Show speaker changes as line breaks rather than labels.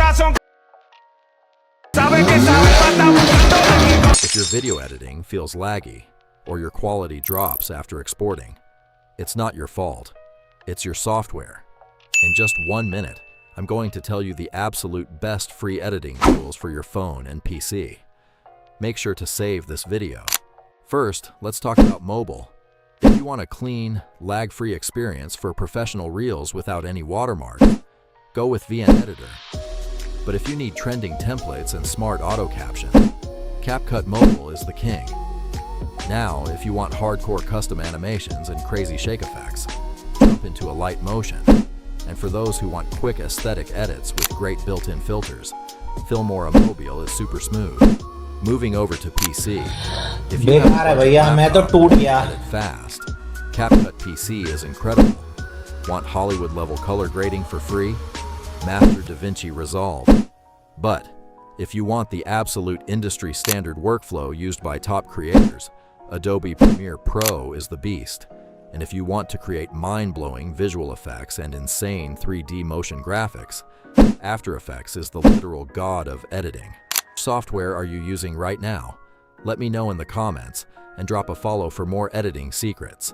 If your video editing feels laggy or your quality drops after exporting, it's not your fault. It's your software. In just 1 minute, I'm going to tell you the absolute best free editing tools for your phone and PC. Make sure to save this video. First, let's talk about mobile. If you want a clean, lag-free experience for professional reels without any watermarks, go with VN Editor. But if you need trending templates and smart auto caption, CapCut Mobile is the king. Now, if you want hardcore custom animations and crazy shake effects, jump into Alight Motion. And for those who want quick aesthetic edits with great built-in filters, Filmora Mobile is super smooth. Moving over to PC, if you edit fast, CapCut PC is incredible. Want Hollywood-level color grading for free? Master DaVinci Resolve. But if you want the absolute industry standard workflow used by top creators, Adobe Premiere Pro is the beast. And if you want to create mind-blowing visual effects and insane 3D motion graphics, After Effects is the literal god of editing. Which software are you using right now? Let me know in the comments and drop a follow for more editing secrets.